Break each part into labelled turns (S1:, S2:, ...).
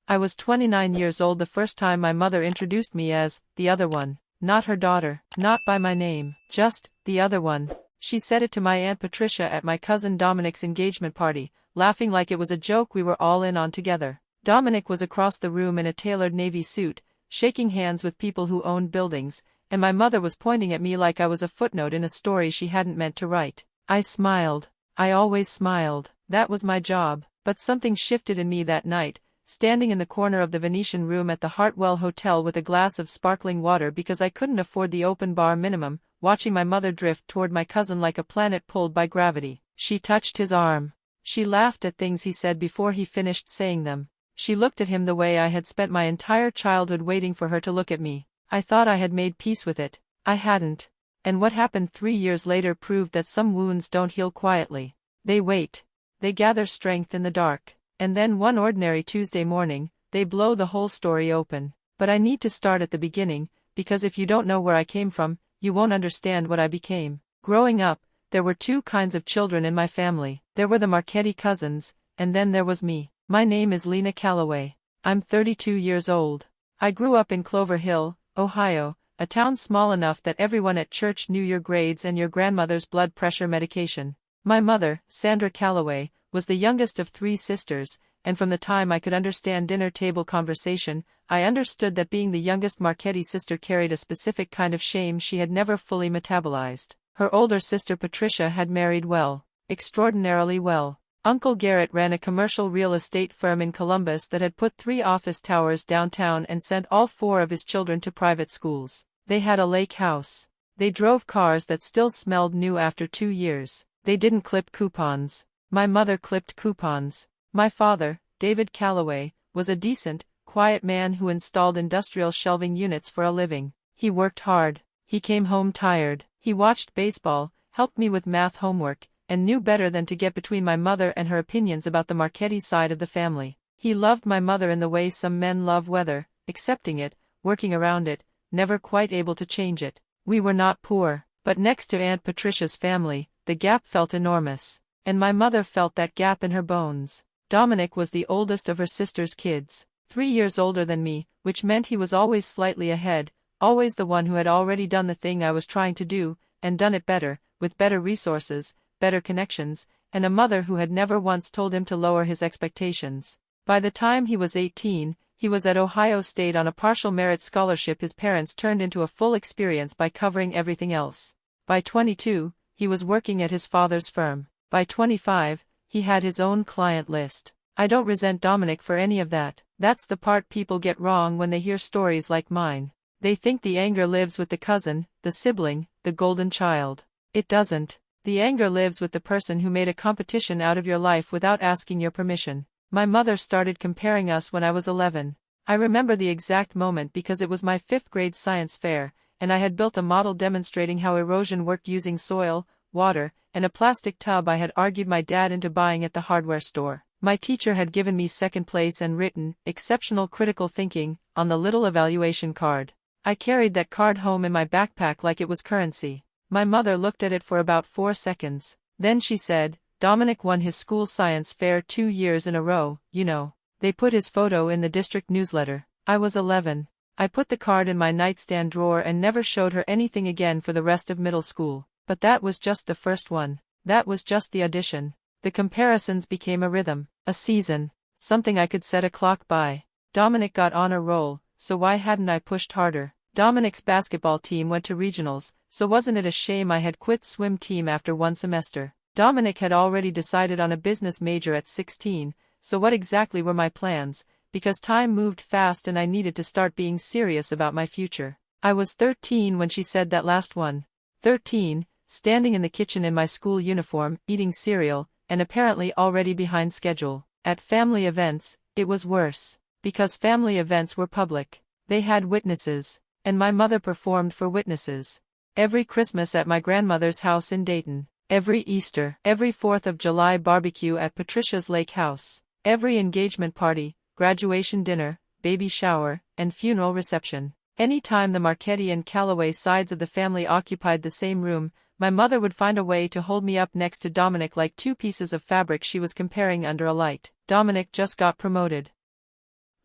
S1: I was 29 years old the first time my mother introduced me as the other one. Not her daughter, not by my name, just the other one. She said it to my Aunt Patricia at my cousin Dominic's engagement party, laughing like it was a joke we were all in on together. Dominic was across the room in a tailored navy suit, shaking hands with people who owned buildings, and my mother was pointing at me like I was a footnote in a story she hadn't meant to write. I smiled. I always smiled. That was my job. But something shifted in me that night, standing in the corner of the Venetian room at the Hartwell Hotel with a glass of sparkling water because I couldn't afford the open bar minimum, watching my mother drift toward my cousin like a planet pulled by gravity. She touched his arm. She laughed at things he said before he finished saying them. She looked at him the way I had spent my entire childhood waiting for her to look at me. I thought I had made peace with it. I hadn't. And what happened 3 years later proved that some wounds don't heal quietly. They wait. They gather strength in the dark. And then one ordinary Tuesday morning, they blow the whole story open. But I need to start at the beginning, because if you don't know where I came from, you won't understand what I became. Growing up, there were two kinds of children in my family. There were the Marchetti cousins, and then there was me. My name is Lena Calloway. I'm 32 years old. I grew up in Clover Hill, Ohio, a town small enough that everyone at church knew your grades and your grandmother's blood pressure medication. My mother, Sandra Calloway, was the youngest of 3 sisters, and from the time I could understand dinner table conversation, I understood that being the youngest Marchetti sister carried a specific kind of shame she had never fully metabolized. Her older sister Patricia had married well, extraordinarily well. Uncle Garrett ran a commercial real estate firm in Columbus that had put 3 office towers downtown and sent all 4 of his children to private schools. They had a lake house. They drove cars that still smelled new after 2 years. They didn't clip coupons. My mother clipped coupons. My father, David Calloway, was a decent, quiet man who installed industrial shelving units for a living. He worked hard. He came home tired. He watched baseball, helped me with math homework, and knew better than to get between my mother and her opinions about the Marchetti side of the family. He loved my mother in the way some men love weather, accepting it, working around it, never quite able to change it. We were not poor, but next to Aunt Patricia's family, the gap felt enormous. And my mother felt that gap in her bones. Dominic was the oldest of her sister's kids, 3 years older than me, which meant he was always slightly ahead, always the one who had already done the thing I was trying to do, and done it better, with better resources, better connections, and a mother who had never once told him to lower his expectations. By the time he was 18, he was at Ohio State on a partial merit scholarship his parents turned into a full experience by covering everything else. By 22, he was working at his father's firm. By 25, he had his own client list. I don't resent Dominic for any of that. That's the part people get wrong when they hear stories like mine. They think the anger lives with the cousin, the sibling, the golden child. It doesn't. The anger lives with the person who made a competition out of your life without asking your permission. My mother started comparing us when I was 11. I remember the exact moment because it was my 5th grade science fair, and I had built a model demonstrating how erosion worked using soil, water, and a plastic tub I had argued my dad into buying at the hardware store. My teacher had given me 2nd place and written, "Exceptional critical thinking," on the little evaluation card. I carried that card home in my backpack like it was currency. My mother looked at it for about 4 seconds. Then she said, "Dominic won his school science fair 2 years in a row, you know." They put his photo in the district newsletter. I was 11. I put the card in my nightstand drawer and never showed her anything again for the rest of middle school. But that was just the first one. That was just the audition. The comparisons became a rhythm, a season, something I could set a clock by. Dominic got honor roll, so why hadn't I pushed harder? Dominic's basketball team went to regionals, so wasn't it a shame I had quit swim team after 1 semester? Dominic had already decided on a business major at 16, so what exactly were my plans? Because time moved fast and I needed to start being serious about my future. I was 13 when she said that last one. 13, standing in the kitchen in my school uniform, eating cereal, and apparently already behind schedule. At family events, it was worse. Because family events were public. They had witnesses. And my mother performed for witnesses. Every Christmas at my grandmother's house in Dayton. Every Easter. Every 4th of July barbecue at Patricia's lake house. Every engagement party, graduation dinner, baby shower, and funeral reception. Any time the Marchetti and Calloway sides of the family occupied the same room, my mother would find a way to hold me up next to Dominic like 2 pieces of fabric she was comparing under a light. Dominic just got promoted.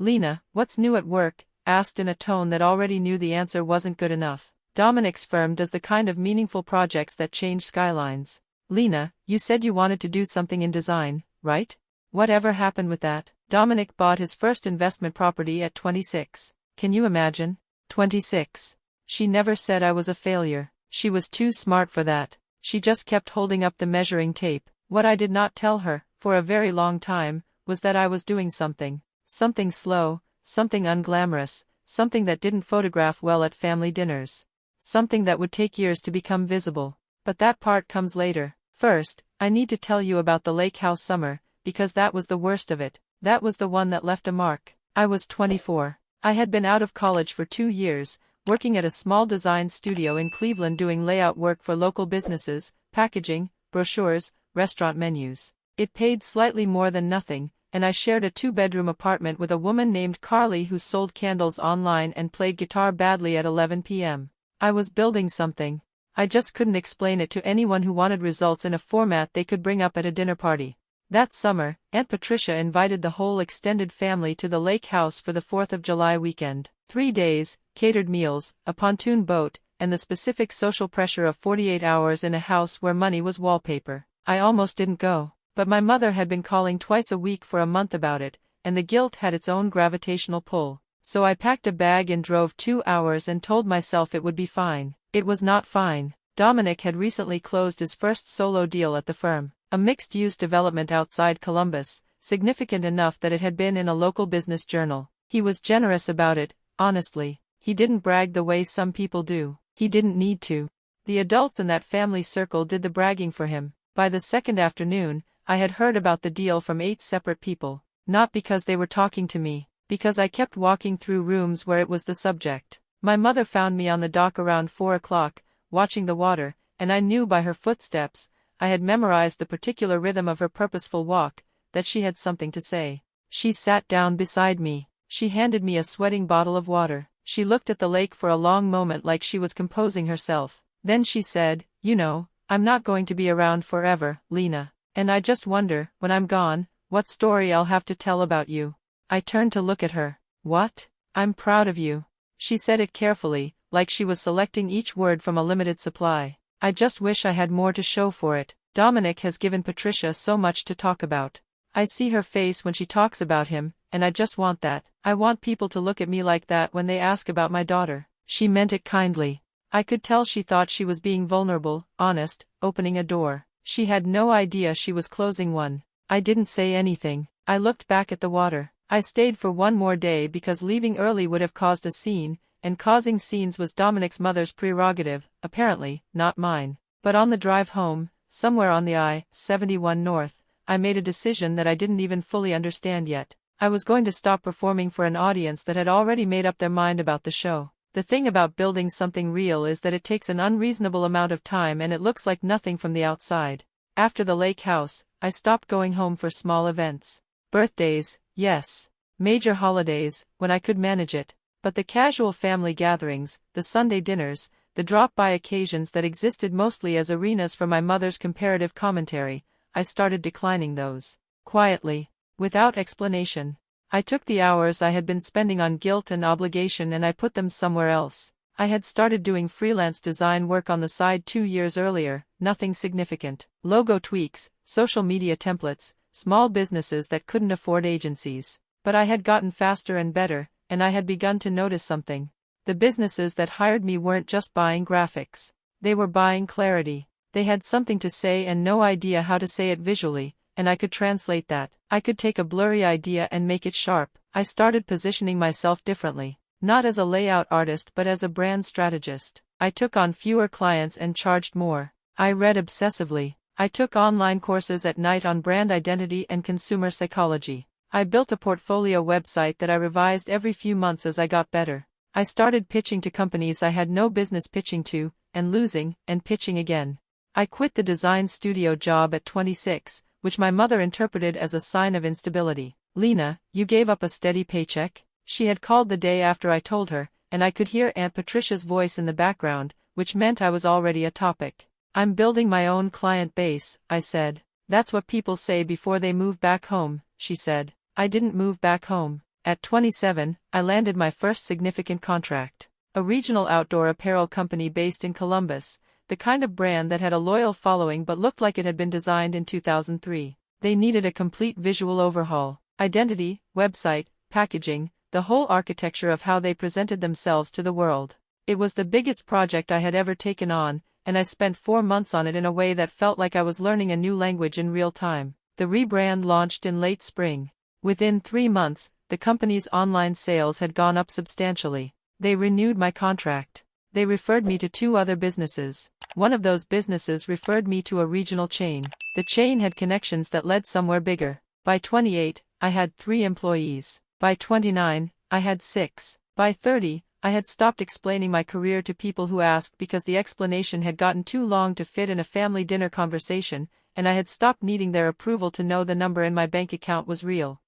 S1: Lena, what's new at work? Asked in a tone that already knew the answer wasn't good enough. Dominic's firm does the kind of meaningful projects that change skylines. Lena, you said you wanted to do something in design, right? Whatever happened with that? Dominic bought his first investment property at 26. Can you imagine? 26. She never said I was a failure. She was too smart for that. She just kept holding up the measuring tape. What I did not tell her, for a very long time, was that I was doing something. Something slow, something unglamorous, something that didn't photograph well at family dinners. Something that would take years to become visible. But that part comes later. First, I need to tell you about the lake house summer, because that was the worst of it. That was the one that left a mark. I was 24. I had been out of college for 2 years, working at a small design studio in Cleveland doing layout work for local businesses, packaging, brochures, restaurant menus. It paid slightly more than nothing, and I shared a 2-bedroom apartment with a woman named Carly who sold candles online and played guitar badly at 11 p.m. I was building something. I just couldn't explain it to anyone who wanted results in a format they could bring up at a dinner party. That summer, Aunt Patricia invited the whole extended family to the lake house for the 4th of July weekend. 3 days, catered meals, a pontoon boat, and the specific social pressure of 48 hours in a house where money was wallpaper. I almost didn't go. But my mother had been calling twice a week for a month about it, and the guilt had its own gravitational pull. So I packed a bag and drove 2 hours and told myself it would be fine. It was not fine. Dominic had recently closed his first solo deal at the firm, a mixed-use development outside Columbus, significant enough that it had been in a local business journal. He was generous about it, honestly. He didn't brag the way some people do. He didn't need to. The adults in that family circle did the bragging for him. By the second afternoon, I had heard about the deal from 8 separate people, not because they were talking to me, because I kept walking through rooms where it was the subject. My mother found me on the dock around 4 o'clock, watching the water, and I knew by her footsteps, I had memorized the particular rhythm of her purposeful walk, that she had something to say. She sat down beside me. She handed me a sweating bottle of water. She looked at the lake for a long moment like she was composing herself. Then she said, "You know, I'm not going to be around forever, Lena. And I just wonder, when I'm gone, what story I'll have to tell about you." I turned to look at her. "What? I'm proud of you." She said it carefully, like she was selecting each word from a limited supply. "I just wish I had more to show for it. Dominic has given Patricia so much to talk about. I see her face when she talks about him, and I just want that. I want people to look at me like that when they ask about my daughter." She meant it kindly. I could tell she thought she was being vulnerable, honest, opening a door. She had no idea she was closing one. I didn't say anything. I looked back at the water. I stayed for one more day because leaving early would have caused a scene, and causing scenes was Dominic's mother's prerogative, apparently, not mine. But on the drive home, somewhere on the I-71 North, I made a decision that I didn't even fully understand yet. I was going to stop performing for an audience that had already made up their mind about the show. The thing about building something real is that it takes an unreasonable amount of time and it looks like nothing from the outside. After the lake house, I stopped going home for small events. Birthdays, yes. Major holidays, when I could manage it. But the casual family gatherings, the Sunday dinners, the drop-by occasions that existed mostly as arenas for my mother's comparative commentary, I started declining those. Quietly. Without explanation. I took the hours I had been spending on guilt and obligation and I put them somewhere else. I had started doing freelance design work on the side 2 years earlier, nothing significant. Logo tweaks, social media templates, small businesses that couldn't afford agencies. But I had gotten faster and better, and I had begun to notice something. The businesses that hired me weren't just buying graphics. They were buying clarity. They had something to say and no idea how to say it visually, and I could translate that. I could take a blurry idea and make it sharp. I started positioning myself differently. Not as a layout artist but as a brand strategist. I took on fewer clients and charged more. I read obsessively. I took online courses at night on brand identity and consumer psychology. I built a portfolio website that I revised every few months as I got better. I started pitching to companies I had no business pitching to, and losing, and pitching again. I quit the design studio job at 26, which my mother interpreted as a sign of instability. "Lena, you gave up a steady paycheck?" She had called the day after I told her, and I could hear Aunt Patricia's voice in the background, which meant I was already a topic. "I'm building my own client base," I said. "That's what people say before they move back home," she said. "I didn't move back home. At 27, I landed my first significant contract. A regional outdoor apparel company based in Columbus, the kind of brand that had a loyal following but looked like it had been designed in 2003. They needed a complete visual overhaul. Identity, website, packaging, the whole architecture of how they presented themselves to the world. It was the biggest project I had ever taken on, and I spent 4 months on it in a way that felt like I was learning a new language in real time. The rebrand launched in late spring. Within 3 months, the company's online sales had gone up substantially. They renewed my contract. They referred me to 2 other businesses. One of those businesses referred me to a regional chain. The chain had connections that led somewhere bigger. By 28, I had 3 employees. By 29, I had 6. By 30, I had stopped explaining my career to people who asked because the explanation had gotten too long to fit in a family dinner conversation, and I had stopped needing their approval to know the number in my bank account was real.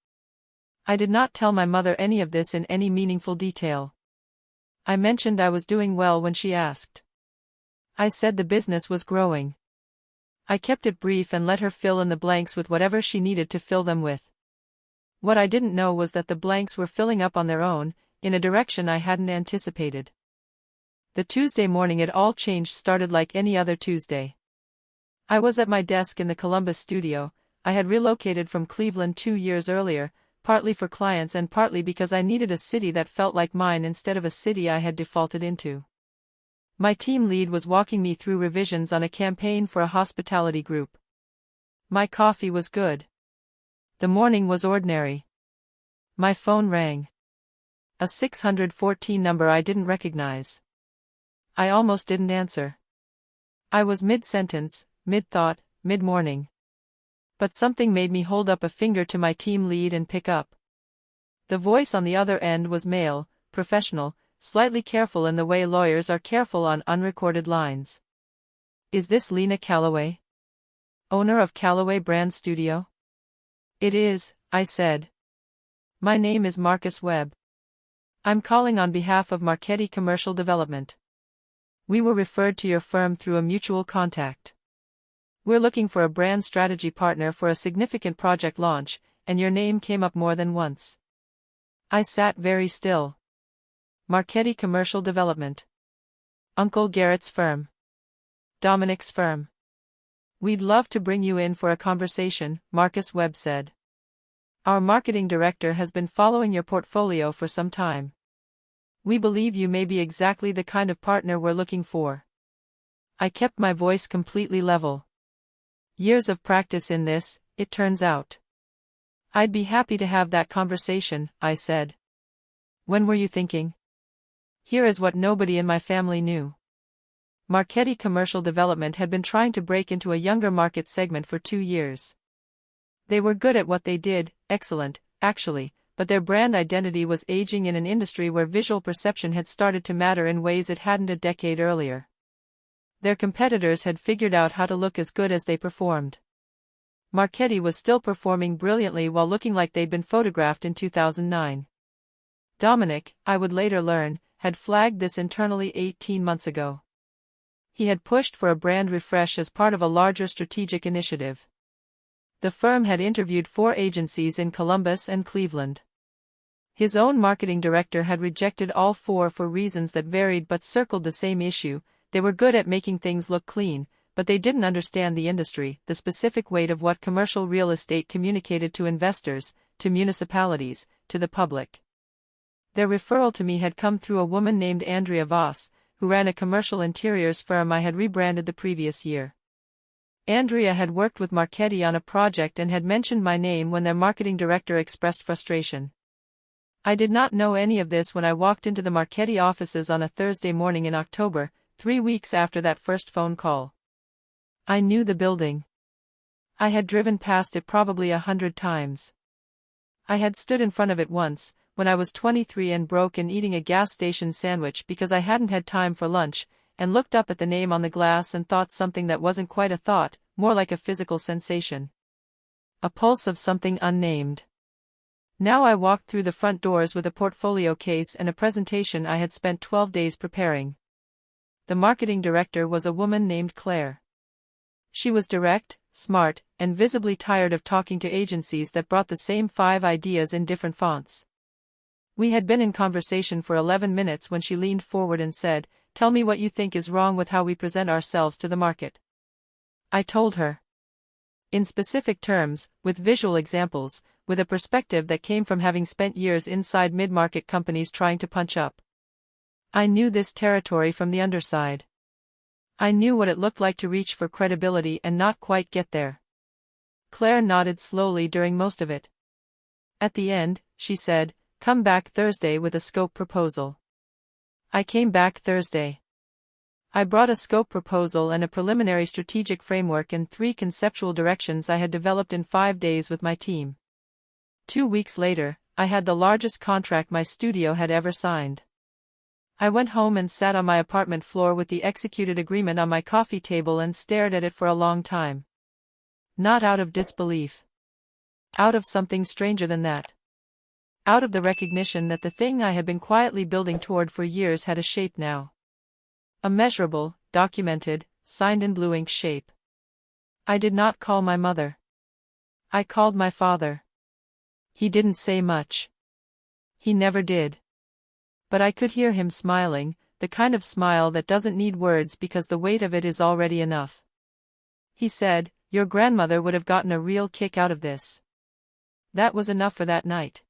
S1: I did not tell my mother any of this in any meaningful detail. I mentioned I was doing well when she asked. I said the business was growing. I kept it brief and let her fill in the blanks with whatever she needed to fill them with. What I didn't know was that the blanks were filling up on their own, in a direction I hadn't anticipated. The Tuesday morning it all changed started like any other Tuesday. I was at my desk in the Columbus studio. I had relocated from Cleveland 2 years earlier, partly for clients and partly because I needed a city that felt like mine instead of a city I had defaulted into. My team lead was walking me through revisions on a campaign for a hospitality group. My coffee was good. The morning was ordinary. My phone rang. A 614 number I didn't recognize. I almost didn't answer. I was mid-sentence, mid-thought, mid-morning. But something made me hold up a finger to my team lead and pick up. The voice on the other end was male, professional, slightly careful in the way lawyers are careful on unrecorded lines. Is this Lena Calloway? Owner of Calloway Brand Studio? It is, I said. My name is Marcus Webb. I'm calling on behalf of Marchetti Commercial Development. We were referred to your firm through a mutual contact. We're looking for a brand strategy partner for a significant project launch, and your name came up more than once. I sat very still. Marchetti Commercial Development. Uncle Garrett's firm. Dominic's firm. We'd love to bring you in for a conversation, Marcus Webb said. Our marketing director has been following your portfolio for some time. We believe you may be exactly the kind of partner we're looking for. I kept my voice completely level. Years of practice in this, it turns out. I'd be happy to have that conversation, I said. When were you thinking? Here is what nobody in my family knew. Marchetti Commercial Development had been trying to break into a younger market segment for 2 years. They were good at what they did, excellent, actually, but their brand identity was aging in an industry where visual perception had started to matter in ways it hadn't a decade earlier. Their competitors had figured out how to look as good as they performed. Marchetti was still performing brilliantly while looking like they'd been photographed in 2009. Dominic, I would later learn, had flagged this internally 18 months ago. He had pushed for a brand refresh as part of a larger strategic initiative. The firm had interviewed 4 agencies in Columbus and Cleveland. His own marketing director had rejected all 4 for reasons that varied but circled the same issue. They were good at making things look clean, but they didn't understand the industry, the specific weight of what commercial real estate communicated to investors, to municipalities, to the public. Their referral to me had come through a woman named Andrea Voss, who ran a commercial interiors firm I had rebranded the previous year. Andrea had worked with Marchetti on a project and had mentioned my name when their marketing director expressed frustration. I did not know any of this when I walked into the Marchetti offices on a Thursday morning in October, 3 weeks after that first phone call. I knew the building. I had driven past it probably 100 times. I had stood in front of it once, when I was 23 and broke and eating a gas station sandwich because I hadn't had time for lunch, and looked up at the name on the glass and thought something that wasn't quite a thought, more like a physical sensation. A pulse of something unnamed. Now I walked through the front doors with a portfolio case and a presentation I had spent 12 days preparing. The marketing director was a woman named Claire. She was direct, smart, and visibly tired of talking to agencies that brought the same 5 ideas in different fonts. We had been in conversation for 11 minutes when she leaned forward and said, "Tell me what you think is wrong with how we present ourselves to the market." I told her. In specific terms, with visual examples, with a perspective that came from having spent years inside mid-market companies trying to punch up. I knew this territory from the underside. I knew what it looked like to reach for credibility and not quite get there. Claire nodded slowly during most of it. At the end, she said, "Come back Thursday with a scope proposal." I came back Thursday. I brought a scope proposal and a preliminary strategic framework and 3 conceptual directions I had developed in 5 days with my team. 2 weeks later, I had the largest contract my studio had ever signed. I went home and sat on my apartment floor with the executed agreement on my coffee table and stared at it for a long time. Not out of disbelief. Out of something stranger than that. Out of the recognition that the thing I had been quietly building toward for years had a shape now. A measurable, documented, signed in blue ink shape. I did not call my mother. I called my father. He didn't say much. He never did. But I could hear him smiling, the kind of smile that doesn't need words because the weight of it is already enough. He said, "Your grandmother would have gotten a real kick out of this." That was enough for that night.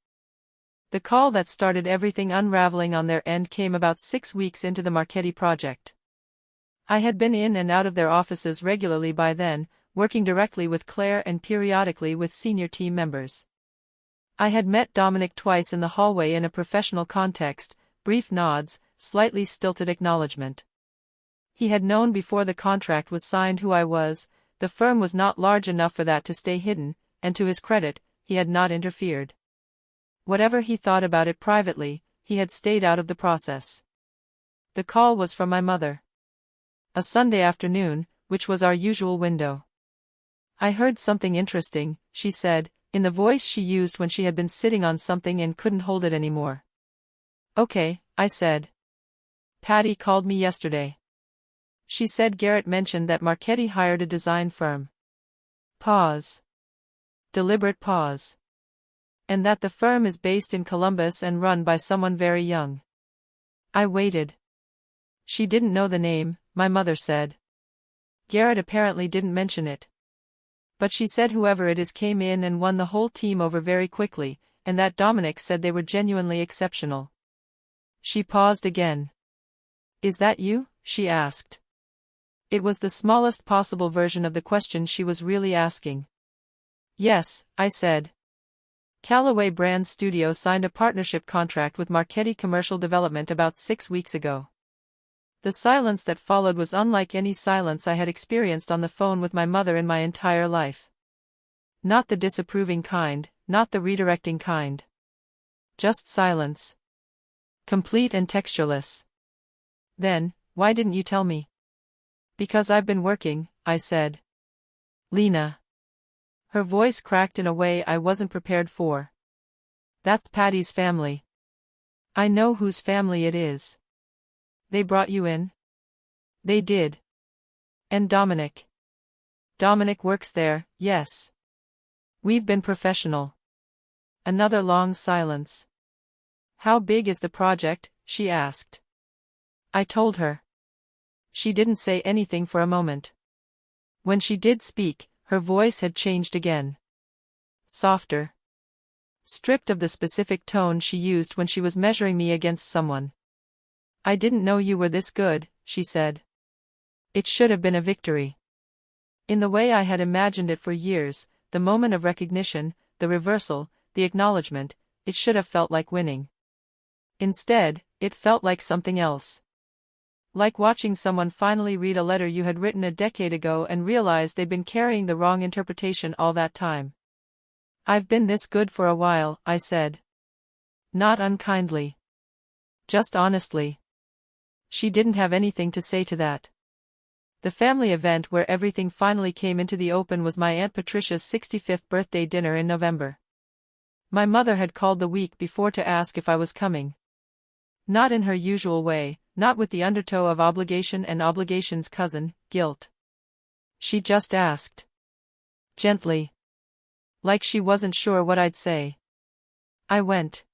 S1: The call that started everything unraveling on their end came about 6 weeks into the Marchetti project. I had been in and out of their offices regularly by then, working directly with Claire and periodically with senior team members. I had met Dominic twice in the hallway in a professional context, brief nods, slightly stilted acknowledgement. He had known before the contract was signed who I was. The firm was not large enough for that to stay hidden, and to his credit, he had not interfered. Whatever he thought about it privately, he had stayed out of the process. The call was from my mother. A Sunday afternoon, which was our usual window. "I heard something interesting," she said, in the voice she used when she had been sitting on something and couldn't hold it anymore. "Okay," I said. "Patty called me yesterday. She said Garrett mentioned that Marchetti hired a design firm." Pause. Deliberate pause. "And that the firm is based in Columbus and run by someone very young." I waited. "She didn't know the name," my mother said. "Garrett apparently didn't mention it. But she said whoever it is came in and won the whole team over very quickly, and that Dominic said they were genuinely exceptional." She paused again. "Is that you?" she asked. It was the smallest possible version of the question she was really asking. "Yes," I said. Callaway Brand Studio signed a partnership contract with Marchetti Commercial Development about 6 weeks ago. The silence that followed was unlike any silence I had experienced on the phone with my mother in my entire life. Not the disapproving kind, not the redirecting kind. Just silence. Complete and textureless. "Then, why didn't you tell me?" "Because I've been working," I said. "Lena." Her voice cracked in a way I wasn't prepared for. "That's Patty's family." "I know whose family it is." "They brought you in?" "They did." "And Dominic?" "Dominic works there, yes." "We've been professional." Another long silence. "How big is the project?" she asked. I told her. She didn't say anything for a moment. When she did speak, her voice had changed again. Softer. Stripped of the specific tone she used when she was measuring me against someone. "I didn't know you were this good," she said. It should have been a victory. In the way I had imagined it for years, the moment of recognition, the reversal, the acknowledgement, it should have felt like winning. Instead, it felt like something else. Like watching someone finally read a letter you had written a decade ago and realize they'd been carrying the wrong interpretation all that time. "I've been this good for a while," I said. Not unkindly. Just honestly. She didn't have anything to say to that. The family event where everything finally came into the open was my Aunt Patricia's 65th birthday dinner in November. My mother had called the week before to ask if I was coming. Not in her usual way, not with the undertow of obligation and obligation's cousin, guilt. She just asked. Gently. Like she wasn't sure what I'd say. I went.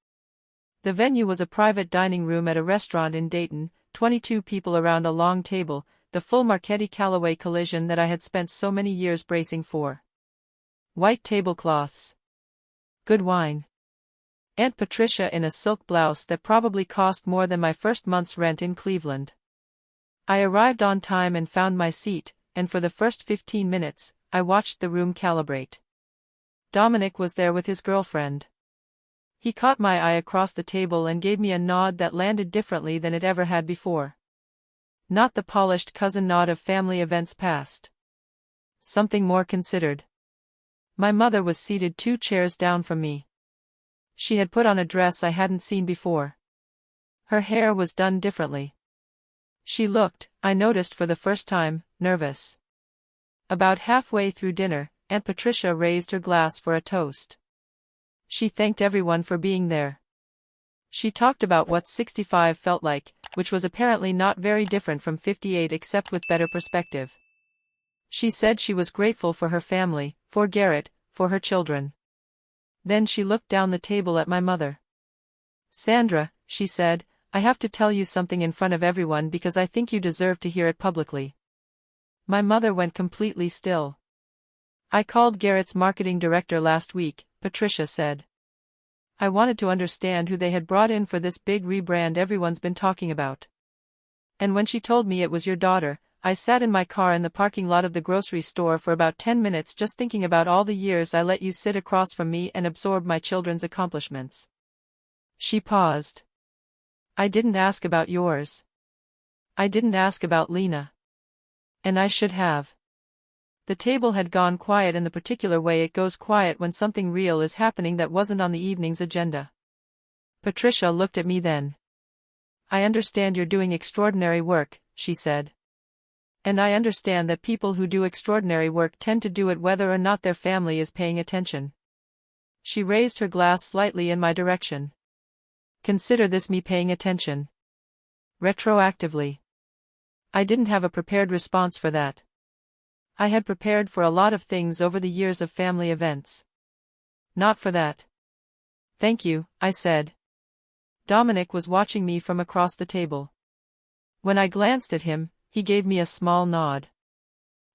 S1: The venue was a private dining room at a restaurant in Dayton, 22 people around a long table, the full Marchetti Callaway collision that I had spent so many years bracing for. White tablecloths. Good wine. Aunt Patricia in a silk blouse that probably cost more than my first month's rent in Cleveland. I arrived on time and found my seat, and for the first 15 minutes, I watched the room calibrate. Dominic was there with his girlfriend. He caught my eye across the table and gave me a nod that landed differently than it ever had before. Not the polished cousin nod of family events past. Something more considered. My mother was seated 2 chairs down from me. She had put on a dress I hadn't seen before. Her hair was done differently. She looked, I noticed for the first time, nervous. About halfway through dinner, Aunt Patricia raised her glass for a toast. She thanked everyone for being there. She talked about what 65 felt like, which was apparently not very different from 58 except with better perspective. She said she was grateful for her family, for Garrett, for her children. Then she looked down the table at my mother. Sandra, she said, I have to tell you something in front of everyone because I think you deserve to hear it publicly. My mother went completely still. I called Garrett's marketing director last week, Patricia said. I wanted to understand who they had brought in for this big rebrand everyone's been talking about. And when she told me it was your daughter, I sat in my car in the parking lot of the grocery store for about 10 minutes just thinking about all the years I let you sit across from me and absorb my children's accomplishments. She paused. I didn't ask about yours. I didn't ask about Lena. And I should have. The table had gone quiet in the particular way it goes quiet when something real is happening that wasn't on the evening's agenda. Patricia looked at me then. I understand you're doing extraordinary work, she said. And I understand that people who do extraordinary work tend to do it whether or not their family is paying attention. She raised her glass slightly in my direction. Consider this me paying attention. Retroactively. I didn't have a prepared response for that. I had prepared for a lot of things over the years of family events. Not for that. Thank you, I said. Dominic was watching me from across the table. When I glanced at him, he gave me a small nod.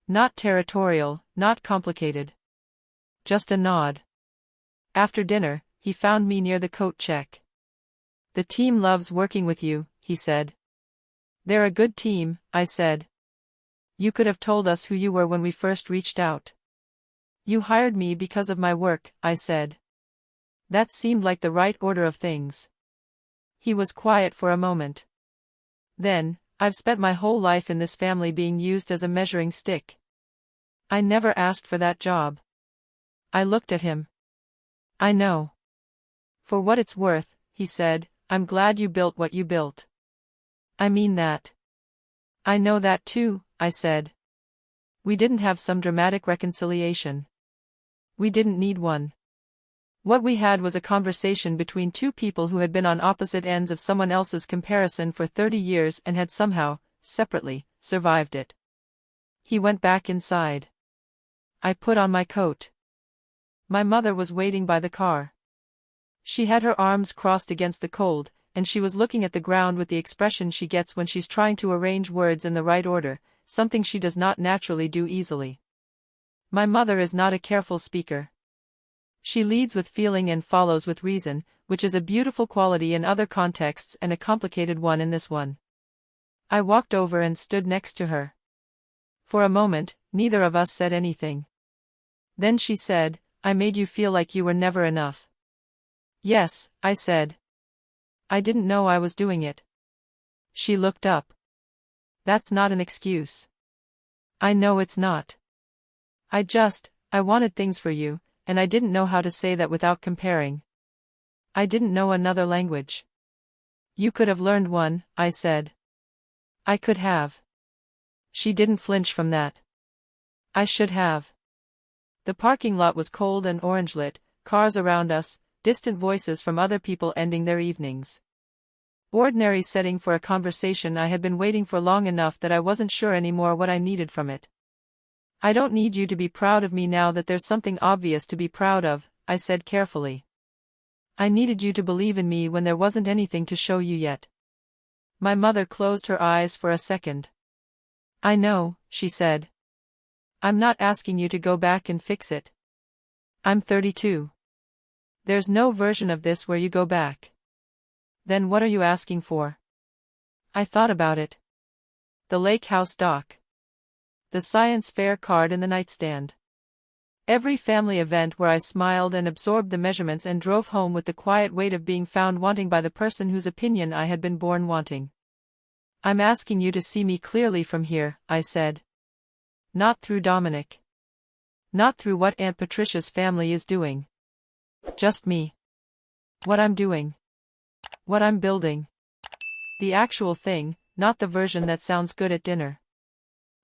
S1: Not territorial, not complicated. Just a nod. After dinner, he found me near the coat check. The team loves working with you, he said. They're a good team, I said. You could have told us who you were when we first reached out. You hired me because of my work, I said. That seemed like the right order of things. He was quiet for a moment. Then, I've spent my whole life in this family being used as a measuring stick. I never asked for that job. I looked at him. I know. For what it's worth, he said, I'm glad you built what you built. I mean that. I know that too, I said. We didn't have some dramatic reconciliation. We didn't need one. What we had was a conversation between 2 people who had been on opposite ends of someone else's comparison for 30 years and had somehow, separately, survived it. He went back inside. I put on my coat. My mother was waiting by the car. She had her arms crossed against the cold, and she was looking at the ground with the expression she gets when she's trying to arrange words in the right order, something she does not naturally do easily. My mother is not a careful speaker. She leads with feeling and follows with reason, which is a beautiful quality in other contexts and a complicated one in this one. I walked over and stood next to her. For a moment, neither of us said anything. Then she said, I made you feel like you were never enough. Yes, I said. I didn't know I was doing it. She looked up. That's not an excuse. I know it's not. I wanted things for you, and I didn't know how to say that without comparing. I didn't know another language. You could have learned one, I said. I could have. She didn't flinch from that. I should have. The parking lot was cold and orange-lit, cars around us, distant voices from other people ending their evenings. Ordinary setting for a conversation I had been waiting for long enough that I wasn't sure anymore what I needed from it. I don't need you to be proud of me now that there's something obvious to be proud of, I said carefully. I needed you to believe in me when there wasn't anything to show you yet. My mother closed her eyes for a second. I know, she said. I'm not asking you to go back and fix it. I'm 32. There's no version of this where you go back. Then what are you asking for? I thought about it. The lake house dock. The science fair card in the nightstand. Every family event where I smiled and absorbed the measurements and drove home with the quiet weight of being found wanting by the person whose opinion I had been born wanting. I'm asking you to see me clearly from here, I said. Not through Dominic. Not through what Aunt Patricia's family is doing. Just me. What I'm doing. What I'm building. The actual thing, not the version that sounds good at dinner.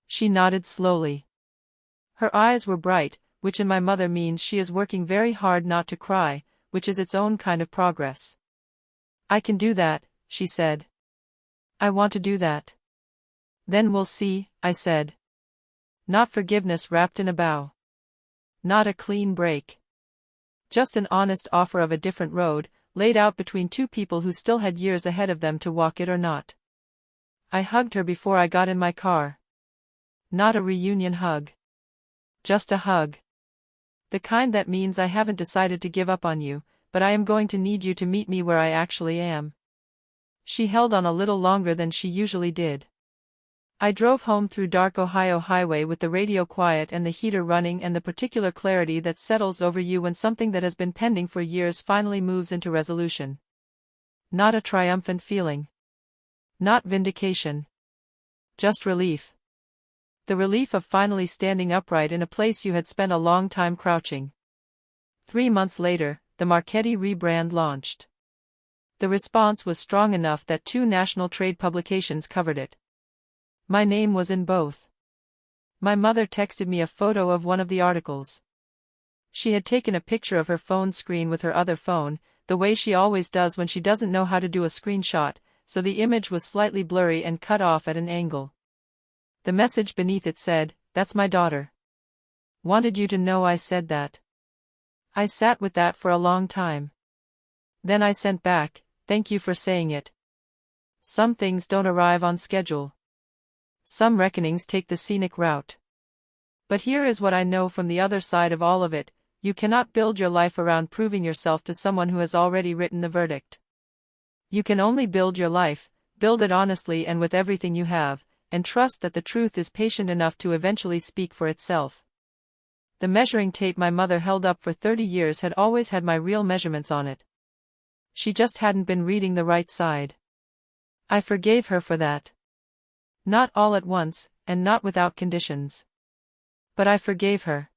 S1: She nodded slowly. Her eyes were bright, which in my mother means she is working very hard not to cry, which is its own kind of progress. I can do that, she said. I want to do that. Then we'll see, I said. Not forgiveness wrapped in a bow. Not a clean break. Just an honest offer of a different road, laid out between two people who still had years ahead of them to walk it or not. I hugged her before I got in my car. Not a reunion hug. Just a hug. The kind that means I haven't decided to give up on you, but I am going to need you to meet me where I actually am. She held on a little longer than she usually did. I drove home through dark Ohio highway with the radio quiet and the heater running and the particular clarity that settles over you when something that has been pending for years finally moves into resolution. Not a triumphant feeling. Not vindication. Just relief. The relief of finally standing upright in a place you had spent a long time crouching. 3 months later, the Marchetti rebrand launched. The response was strong enough that 2 national trade publications covered it. My name was in both. My mother texted me a photo of one of the articles. She had taken a picture of her phone screen with her other phone, the way she always does when she doesn't know how to do a screenshot, so the image was slightly blurry and cut off at an angle. The message beneath it said, "That's my daughter. Wanted you to know I said that." I sat with that for a long time. Then I sent back, "Thank you for saying it. Some things don't arrive on schedule. Some reckonings take the scenic route. But here is what I know from the other side of all of it: you cannot build your life around proving yourself to someone who has already written the verdict. You can only build your life, build it honestly and with everything you have, and trust that the truth is patient enough to eventually speak for itself." The measuring tape my mother held up for 30 years had always had my real measurements on it. She just hadn't been reading the right side. I forgave her for that. Not all at once, and not without conditions. But I forgave her.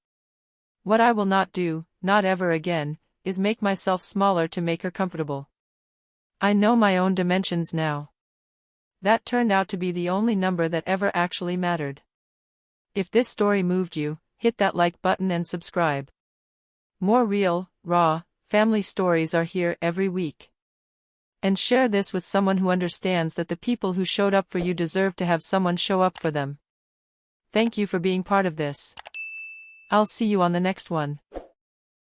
S1: What I will not do, not ever again, is make myself smaller to make her comfortable. I know my own dimensions now. That turned out to be the only number that ever actually mattered. If this story moved you, hit that like button and subscribe. More real, raw, family stories are here every week. And share this with someone who understands that the people who showed up for you deserve to have someone show up for them. Thank you for being part of this. I'll see you on the next one.